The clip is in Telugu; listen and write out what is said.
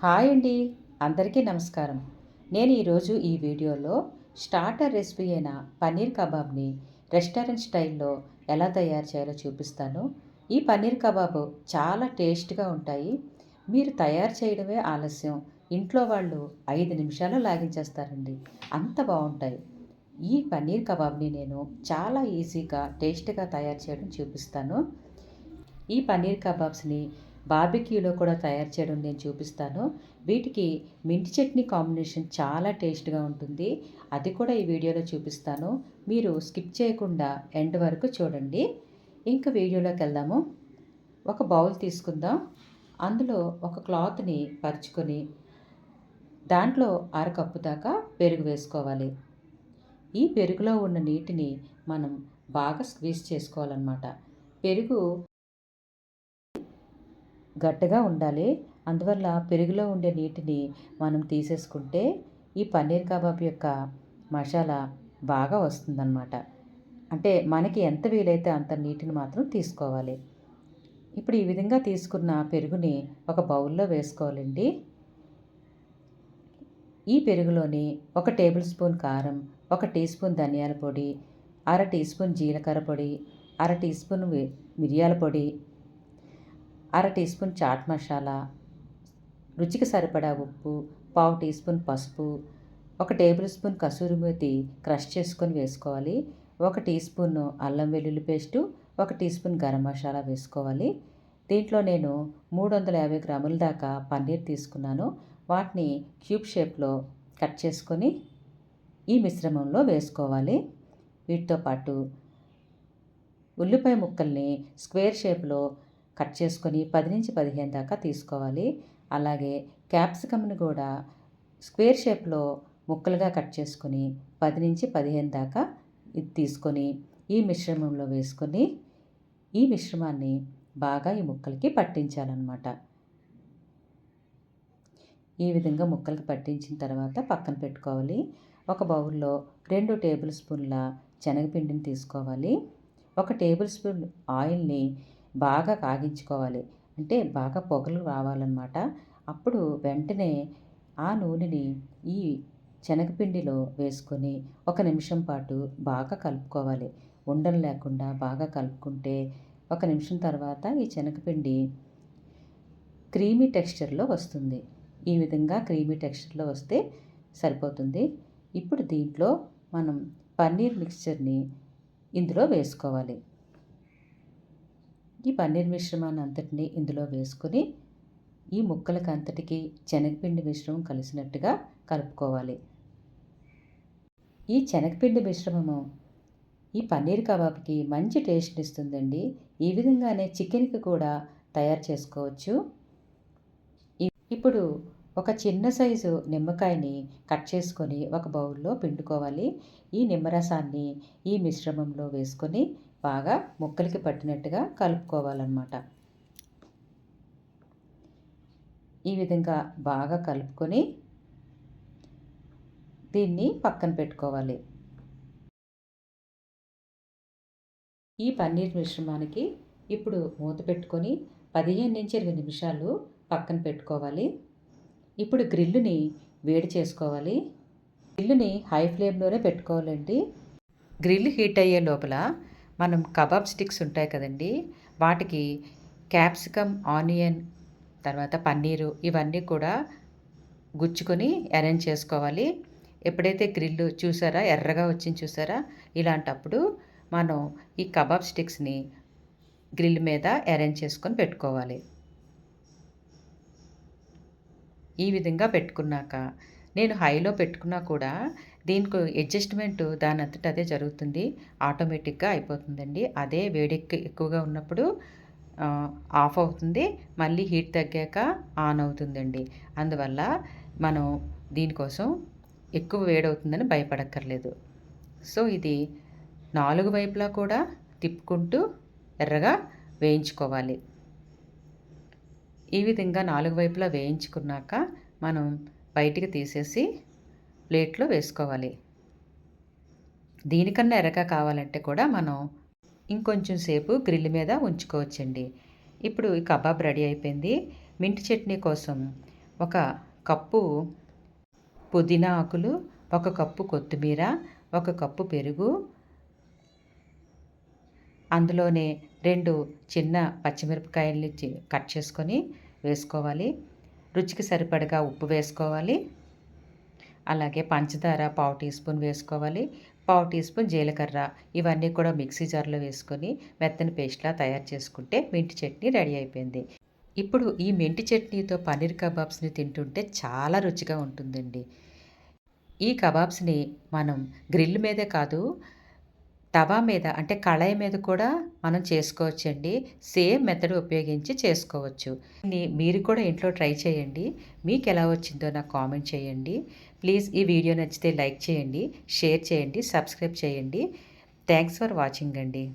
హాయ్ అండి, అందరికీ నమస్కారం. నేను ఈరోజు ఈ వీడియోలో స్టార్టర్ రెసిపీ అయిన పన్నీర్ కబాబ్ని రెస్టారెంట్ స్టైల్లో ఎలా తయారు చేయాలో చూపిస్తాను. ఈ పన్నీర్ కబాబు చాలా టేస్ట్గా ఉంటాయి. మీరు తయారు చేయడమే ఆలస్యం, ఇంట్లో వాళ్ళు 5 నిమిషాల్లో లాగించేస్తారండి. అంత బాగుంటాయి. ఈ పన్నీర్ కబాబ్ని నేను చాలా ఈజీగా టేస్ట్గా తయారు చేయడం చూపిస్తాను. ఈ పన్నీర్ కబాబ్స్ని బార్బిక్యూలో కూడా తయారు చేయడం నేను చూపిస్తాను. వీటికి మింటి చట్నీ కాంబినేషన్ చాలా టేస్ట్గా ఉంటుంది. అది కూడా ఈ వీడియోలో చూపిస్తాను. మీరు స్కిప్ చేయకుండా ఎండ్ వరకు చూడండి. ఇంకా వీడియోలోకి వెళ్దాము. ఒక బౌల్ తీసుకుందాం. అందులో ఒక క్లాత్ని పరుచుకొని దాంట్లో అరకప్పు దాకా పెరుగు వేసుకోవాలి. ఈ పెరుగులో ఉన్న నీటిని మనం బాగా స్క్వీజ్ చేసుకోవాలన్నమాట. పెరుగు గట్టిగా ఉండాలి. అందువల్ల పెరుగులో ఉండే నీటిని మనం తీసేసుకుంటే ఈ పన్నీర్ కబాబ్ యొక్క మసాలా బాగా వస్తుందన్నమాట. అంటే మనకి ఎంత వీలైతే అంత నీటిని మాత్రం తీసుకోవాలి. ఇప్పుడు ఈ విధంగా తీసుకున్న పెరుగుని ఒక బౌల్లో వేసుకోవాలండి. ఈ పెరుగులోని 1 టేబుల్ స్పూన్ కారం, 1 టీ స్పూన్ ధనియాల పొడి, అర టీ స్పూన్ జీలకర్ర పొడి, అర టీ స్పూన్ మిరియాల పొడి, అర టీ స్పూన్ చాట్ మసాలా, రుచికి సరిపడా ఉప్పు, పావు టీ స్పూన్ పసుపు, 1 tablespoon kasuri methi crush చేసుకొని వేసుకోవాలి. 1 టీ స్పూన్ అల్లం వెల్లుల్లి paste, 1 teaspoon garam masala వేసుకోవాలి. దీంట్లో నేను 350 గ్రాముల దాకా పన్నీర్ తీసుకున్నాను. వాటిని క్యూబ్ షేప్లో కట్ చేసుకొని ఈ మిశ్రమంలో వేసుకోవాలి. వీటితో పాటు ఉల్లిపాయ ముక్కల్ని స్క్వేర్ షేప్లో కట్ చేసుకొని 10 నుంచి 15 దాకా తీసుకోవాలి. అలాగే క్యాప్సికమ్ని కూడా స్క్వేర్ షేప్లో ముక్కలుగా కట్ చేసుకొని 10 నుంచి 15 దాకా ఇది తీసుకొని ఈ మిశ్రమంలో వేసుకొని ఈ మిశ్రమాన్ని బాగా ఈ ముక్కలకి పట్టించాలన్నమాట. ఈ విధంగా ముక్కలకి పట్టించిన తర్వాత పక్కన పెట్టుకోవాలి. ఒక బౌల్లో 2 టేబుల్ స్పూన్ల శనగపిండిని తీసుకోవాలి. 1 టేబుల్ స్పూన్ ఆయిల్ని బాగా కాగించుకోవాలి. అంటే బాగా పొగలు రావాలన్నమాట. అప్పుడు వెంటనే ఆ నూనెని ఈ శనగపిండిలో వేసుకొని 1 నిమిషం పాటు బాగా కలుపుకోవాలి. ఉండలు లేకుండా బాగా కలుపుకుంటే 1 నిమిషం తర్వాత ఈ శనగపిండి క్రీమీ టెక్స్చర్లో వస్తుంది. ఈ విధంగా క్రీమీ టెక్స్చర్లో వస్తే సరిపోతుంది. ఇప్పుడు దీంట్లో మనం పన్నీర్ మిక్స్చర్ని ఇందులో వేసుకోవాలి. ఈ పన్నీర్ మిశ్రమాన్ని అంతటిని ఇందులో వేసుకొని ఈ ముక్కలకి అంతటికి శనగపిండి మిశ్రమం కలిసినట్టుగా కలుపుకోవాలి. ఈ శనగపిండి మిశ్రమము ఈ పన్నీర్ కబాబ్కి మంచి టేస్ట్ ఇస్తుందండి. ఈ విధంగానే చికెన్కి కూడా తయారు చేసుకోవచ్చు. ఇప్పుడు ఒక చిన్న సైజు నిమ్మకాయని కట్ చేసుకొని ఒక బౌల్లో పిండుకోవాలి. ఈ నిమ్మరసాన్ని ఈ మిశ్రమంలో వేసుకొని బాగా ముక్కలకి పట్టినట్టుగా కలుపుకోవాలన్నమాట. ఈ విధంగా బాగా కలుపుకొని దీన్ని పక్కన పెట్టుకోవాలి. ఈ పన్నీర్ మిశ్రమానికి ఇప్పుడు మూత పెట్టుకొని 15 నుంచి 20 నిమిషాలు పక్కన పెట్టుకోవాలి. ఇప్పుడు గ్రిల్లుని వేడి చేసుకోవాలి. గ్రిల్లుని హై ఫ్లేమ్లోనే పెట్టుకోవాలండి. గ్రిల్ హీట్ అయ్యే లోపల మనం కబాబ్ స్టిక్స్ ఉంటాయి కదండి, వాటికి క్యాప్సికమ్, ఆనియన్, తర్వాత పన్నీరు ఇవన్నీ కూడా గుచ్చుకొని అరేంజ్ చేసుకోవాలి. ఎప్పుడైతే గ్రిల్ చూసారా ఎర్రగా వచ్చింది చూసారా, ఇలాంటప్పుడు మనం ఈ కబాబ్ స్టిక్స్ని గ్రిల్ మీద అరేంజ్ చేసుకొని పెట్టుకోవాలి. ఈ విధంగా పెట్టుకున్నాక నేను హైలో పెట్టుకున్నా కూడా దీనికి అడ్జస్ట్మెంట్ దాని అంతటా అదే జరుగుతుంది. ఆటోమేటిక్గా అయిపోతుందండి. అదే వేడి ఎక్కువగా ఉన్నప్పుడు ఆఫ్ అవుతుంది, మళ్ళీ హీట్ తగ్గాక ఆన్ అవుతుందండి. అందువల్ల మనం దీనికోసం ఎక్కువ వేడవుతుందని భయపడక్కర్లేదు. సో ఇది 4 వైపులా కూడా తిప్పుకుంటూ ఎర్రగా వేయించుకోవాలి. ఈ విధంగా 4 వైపులా వేయించుకున్నాక మనం బయటికి తీసేసి ప్లేట్లో వేసుకోవాలి. దీనికన్నా ఎర్రగా కావాలంటే కూడా మనం ఇంకొంచెం సేపు గ్రిల్ మీద ఉంచుకోవచ్చండి. ఇప్పుడు ఈ కబాబ్ రెడీ అయిపోయింది. మింటి చట్నీ కోసం ఒక కప్పు పుదీనా ఆకులు, ఒక కప్పు కొత్తిమీర, ఒక కప్పు పెరుగు, అందులోనే 2 చిన్న పచ్చిమిరపకాయల్ని కట్ చేసుకొని వేసుకోవాలి. రుచికి సరిపడగా ఉప్పు వేసుకోవాలి. అలాగే పంచదార పావు టీ స్పూన్ వేసుకోవాలి. పావు టీ స్పూన్ జీలకర్ర, ఇవన్నీ కూడా మిక్సీ జార్‌లో వేసుకొని మెత్తని పేస్ట్‌లా తయారు చేసుకుంటే మెంతి చట్నీ రెడీ అయిపోయింది. ఇప్పుడు ఈ మెంతి చట్నీతో పన్నీర్ కబాబ్స్‌ని తింటుంటే చాలా రుచిగా ఉంటుందండి. ఈ కబాబ్స్‌ని మనం గ్రిల్ మీదే కాదు, తవా మీద అంటే కళాయి మీద కూడా మనం చేసుకోవచ్చండి. సేమ్ మెథడ్ ఉపయోగించి చేసుకోవచ్చు. మీరు కూడా ఇంట్లో ట్రై చేయండి. మీకెలా వచ్చిందో నాకు కామెంట్ చేయండి. ప్లీజ్ ఈ వీడియో నచ్చితే లైక్ చేయండి, షేర్ చేయండి, సబ్స్క్రైబ్ చేయండి. థాంక్స్ ఫర్ వాచింగ్ అండి.